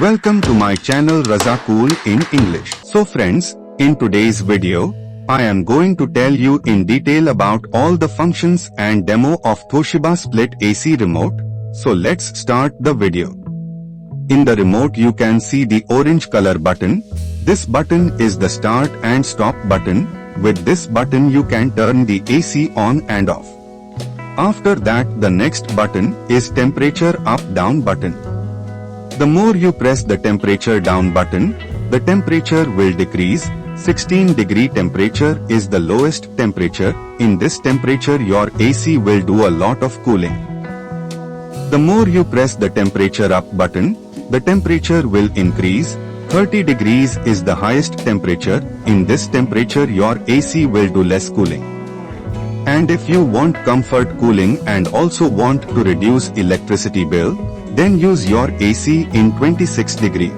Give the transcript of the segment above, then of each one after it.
Welcome to my channel Raza Cool in English. So friends, in today's video, I am going to tell you in detail about all the functions and demo of Toshiba Split AC remote. So let's start the video. In the remote you can see the orange color button. This button is the start and stop button. With this button you can turn the AC on and off. After that the next button is temperature up down button. The more you press the temperature down button, the temperature will decrease. 16-degree temperature is the lowest temperature. In this temperature your AC will do a lot of cooling. The more you press the temperature up button, the temperature will increase. 30 degrees is the highest temperature. In this temperature your AC will do less cooling. And if you want comfort cooling and also want to reduce electricity bill, then use your AC in 26 degree.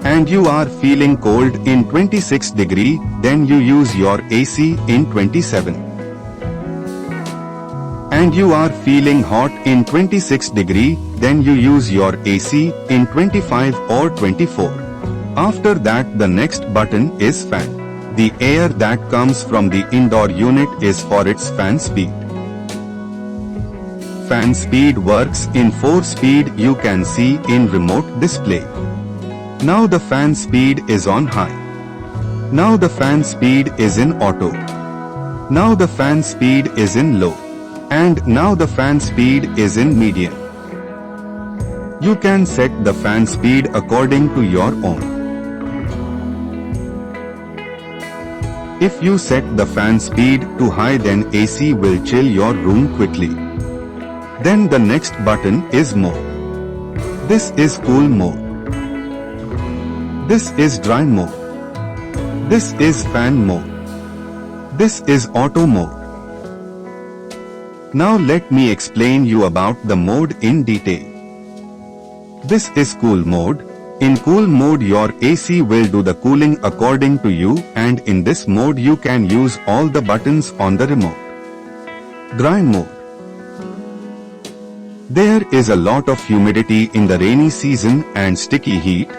And you are feeling cold in 26 degree, then you use your AC in 27. And you are feeling hot in 26 degree, then you use your AC in 25 or 24. After that the next button is fan. The air that comes from the indoor unit is for its fan speed. Fan speed works in 4 speed you can see in remote display. Now the fan speed is on high. Now the fan speed is in auto. Now the fan speed is in low. And now the fan speed is in medium. You can set the fan speed according to your own. If you set the fan speed to high then AC will chill your room quickly. Then the next button is mode. This is cool mode. This is dry mode. This is fan mode. This is auto mode. Now let me explain you about the mode in detail. This is cool mode. In cool mode your AC will do the cooling according to you, and in this mode you can use all the buttons on the remote. Dry mode. There is a lot of humidity in the rainy season and sticky heat.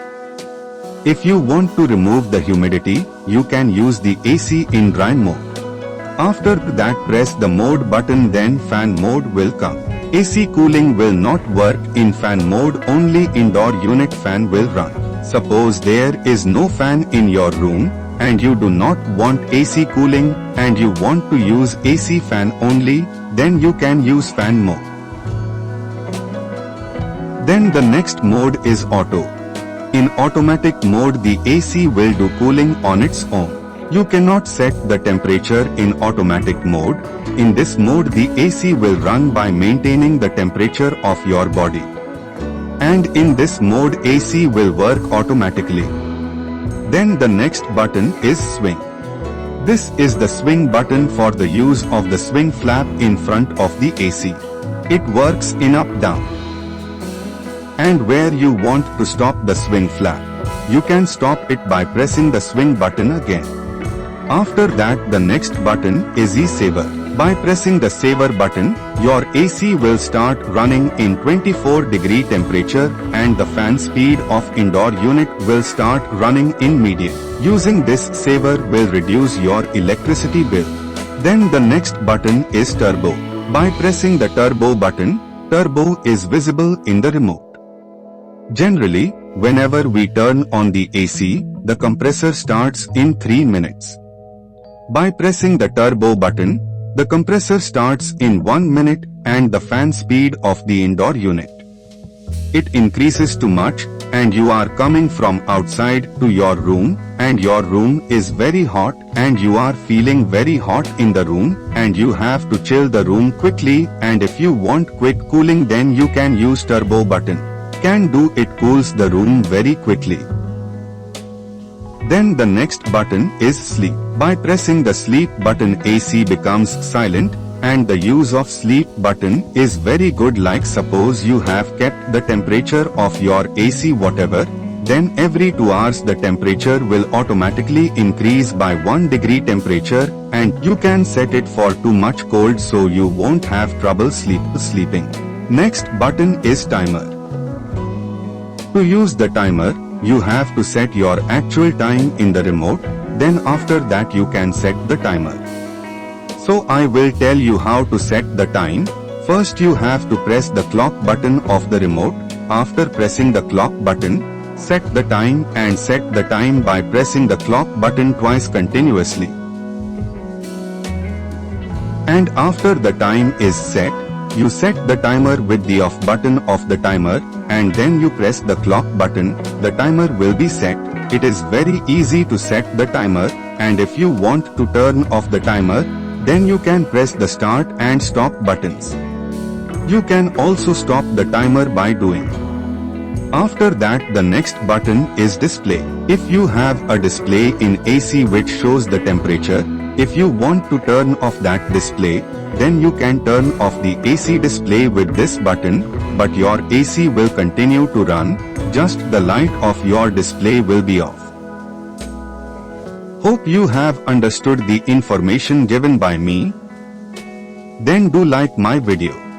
If you want to remove the humidity, you can use the AC in dry mode. After that press the mode button, then fan mode will come. AC cooling will not work in fan mode, only indoor unit fan will run. Suppose there is no fan in your room and you do not want AC cooling and you want to use AC fan only, then you can use fan mode. Then the next mode is auto. In automatic mode the AC will do cooling on its own. You cannot set the temperature in automatic mode. In this mode the AC will run by maintaining the temperature of your body. And in this mode AC will work automatically. Then the next button is swing. This is the swing button for the use of the swing flap in front of the AC. It works in up down. And where you want to stop the swing flap, you can stop it by pressing the swing button again. After that the next button is E-Saver. By pressing the saver button, your AC will start running in 24-degree temperature and the fan speed of indoor unit will start running in medium. Using this saver will reduce your electricity bill. Then the next button is turbo. By pressing the turbo button, turbo is visible in the remote. Generally, whenever we turn on the AC, the compressor starts in 3 minutes. By pressing the turbo button, the compressor starts in 1 minute and the fan speed of the indoor unit. It increases too much and you are coming from outside to your room and your room is very hot and you are feeling very hot in the room and you have to chill the room quickly, and if you want quick cooling then you can use turbo button. Can do it cools the room very quickly. Then the next button is sleep. By pressing the sleep button AC becomes silent, and the use of sleep button is very good. Like suppose you have kept the temperature of your AC whatever, then every 2 hours the temperature will automatically increase by 1 degree temperature and you can set it for too much cold so you won't have trouble sleeping. Next button is timer. To use the timer, you have to set your actual time in the remote, then after that you can set the timer. So I will tell you how to set the time. First you have to press the clock button of the remote. After pressing the clock button, set the time and set the time by pressing the clock button twice continuously. And after the time is set, you set the timer with the off button of the timer, and then you press the clock button. The timer will be set. It is very easy to set the timer, and if you want to turn off the timer, then you can press the start and stop buttons. You can also stop the timer by doing. After that, the next button is display. If you have a display in AC which shows the temperature, if you want to turn off that display, then you can turn off the AC display with this button, but your AC will continue to run, just the light of your display will be off. Hope you have understood the information given by me. Then do like my video.